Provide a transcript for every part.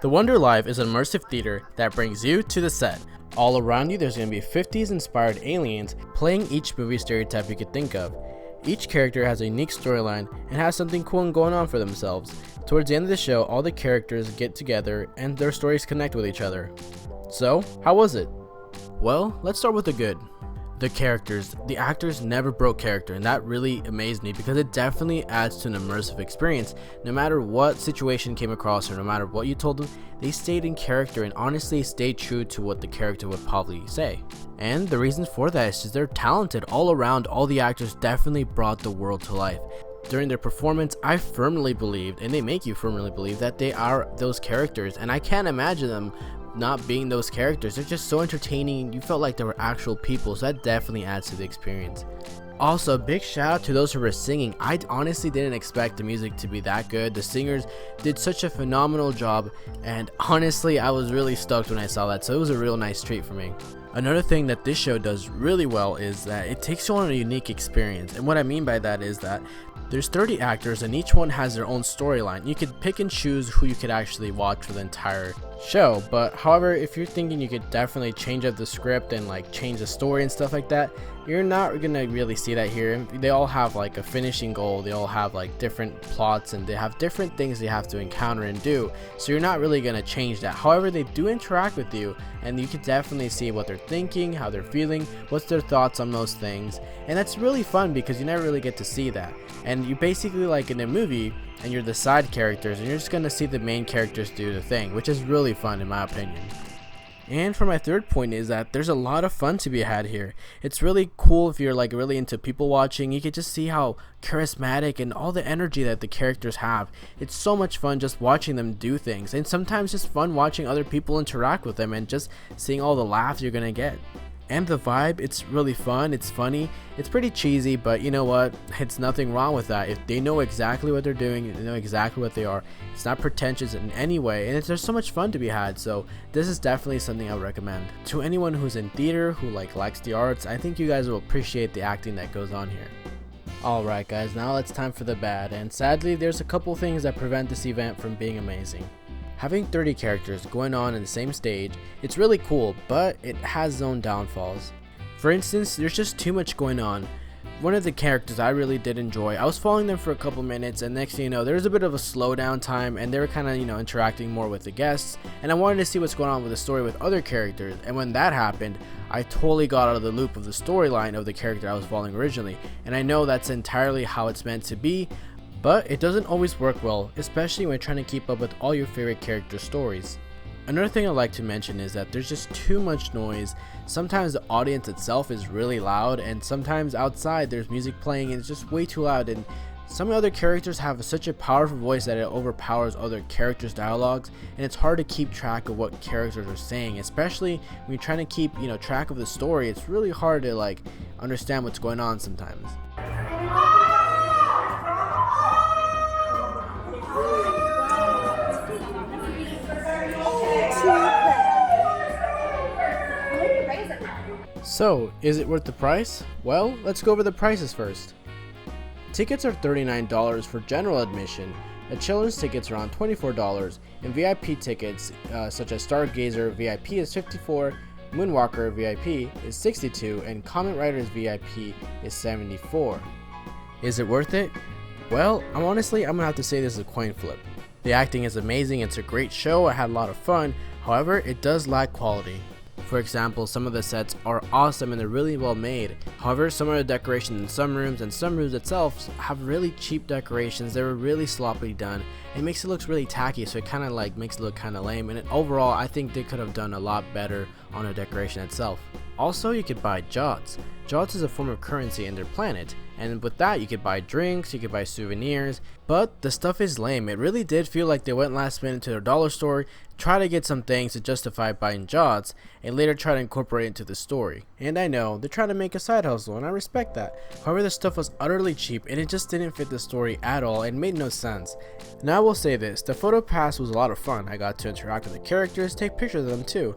The Wonder Live is an immersive theater that brings you to the set. All around you there's going to be 50s inspired aliens playing each movie stereotype you could think of. Each character has a unique storyline and has something cool going on for themselves. Towards the end of the show, all the characters get together and their stories connect with each other. So, how was it? Well, let's start with the good. The characters, the actors never broke character, and that really amazed me because it definitely adds to an immersive experience. No matter what situation came across or no matter what you told them, they stayed in character and honestly stayed true to what the character would probably say. And the reason for that is just they're talented all around. All the actors definitely brought the world to life. During their performance, I firmly believed, and they make you firmly believe, that they are those characters, and I can't imagine them not being those characters. They're just so entertaining. You felt like they were actual people, so that definitely adds to the experience. Also, big shout out to those who were singing. I honestly didn't expect the music to be that good. The singers did such a phenomenal job, and honestly I was really stoked when I saw that, so it was a real nice treat for me. Another thing that this show does really well is that it takes you on a unique experience, and what I mean by that is that there's 30 actors and each one has their own storyline. You could pick and choose who you could actually watch for the entire show, but however, if you're thinking you could definitely change up the script and like change the story and stuff like that, you're not gonna really see that here. They all have like a finishing goal, they all have like different plots, and they have different things they have to encounter and do, so you're not really gonna change that. However, they do interact with you and you can definitely see what they're thinking, how they're feeling, what's their thoughts on those things, and that's really fun because you never really get to see that. And you basically, like in a movie, and you're the side characters and you're just gonna see the main characters do the thing, which is really fun in my opinion. And for my third point is that there's a lot of fun to be had here. It's really cool if you're like really into people watching. You can just see how charismatic and all the energy that the characters have. It's so much fun just watching them do things, and sometimes just fun watching other people interact with them and just seeing all the laughs you're gonna get. And the vibe, it's really fun, it's funny, it's pretty cheesy, but you know what, it's nothing wrong with that. If they know exactly what they're doing, they know exactly what they are, it's not pretentious in any way, and there's so much fun to be had. So this is definitely something I would recommend to anyone who's in theater, who likes the arts. I think you guys will appreciate the acting that goes on here. Alright guys, now it's time for the bad, and sadly there's a couple things that prevent this event from being amazing. Having 30 characters going on in the same stage, it's really cool, but it has its own downfalls. For instance, there's just too much going on. One of the characters I really did enjoy, I was following them for a couple minutes, and next thing you know, there was a bit of a slowdown time, and they were kind of, interacting more with the guests, and I wanted to see what's going on with the story with other characters, and when that happened, I totally got out of the loop of the storyline of the character I was following originally, and I know that's entirely how it's meant to be, but it doesn't always work well, especially when trying to keep up with all your favorite character stories. Another thing I'd like to mention is that there's just too much noise. Sometimes the audience itself is really loud, and sometimes outside there's music playing and it's just way too loud, and some other characters have such a powerful voice that it overpowers other characters' dialogues, and it's hard to keep track of what characters are saying, especially when you're trying to keep track of the story. It's really hard to understand what's going on sometimes. So, is it worth the price? Well, let's go over the prices first. Tickets are $39 for general admission, a children's tickets are around $24, and VIP tickets such as Stargazer VIP is $54, Moonwalker VIP is $62, and Comet Riders VIP is $74. Is it worth it? Well, I'm gonna have to say this is a coin flip. The acting is amazing, it's a great show, I had a lot of fun, however, it does lack quality. For example, some of the sets are awesome and they're really well made. However, some of the decorations in some rooms and some rooms itself have really cheap decorations. They were really sloppily done. It makes it look really tacky, so it kind of makes it look kind of lame. And overall, I think they could have done a lot better on the decoration itself. Also, you could buy jots. Jots is a form of currency in their planet, and with that you could buy drinks, you could buy souvenirs, but the stuff is lame. It really did feel like they went last minute to their dollar store, try to get some things to justify buying jots, and later try to incorporate it into the story. And I know, they're trying to make a side hustle, and I respect that. However, the stuff was utterly cheap, and it just didn't fit the story at all, and made no sense. Now I will say this, the photo pass was a lot of fun. I got to interact with the characters, take pictures of them too.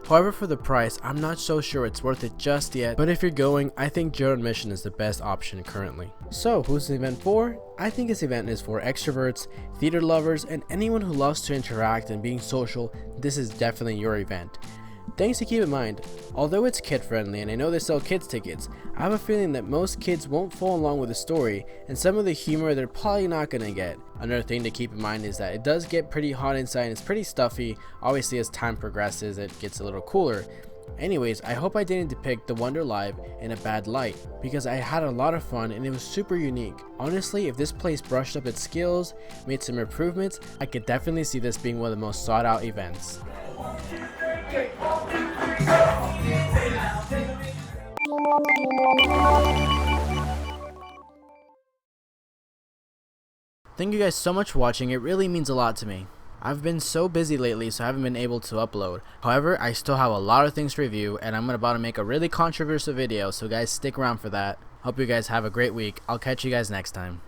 However, for the price, I'm not so sure it's worth it just yet, but if you're going, I think general admission is the best option currently. So who's the event for? I think this event is for extroverts, theater lovers, and anyone who loves to interact and being social. This is definitely your event. Things to keep in mind, although it's kid friendly and I know they sell kids tickets, I have a feeling that most kids won't follow along with the story and some of the humor they're probably not gonna get. Another thing to keep in mind is that it does get pretty hot inside and it's pretty stuffy. Obviously as time progresses it gets a little cooler. Anyways, I hope I didn't depict the Wonder Live in a bad light, because I had a lot of fun and it was super unique. Honestly, if this place brushed up its skills, made some improvements, I could definitely see this being one of the most sought out events. Thank you guys so much for watching, it really means a lot to me. I've been so busy lately so I haven't been able to upload. However, I still have a lot of things to review and I'm about to make a really controversial video, so guys stick around for that. Hope you guys have a great week. I'll catch you guys next time.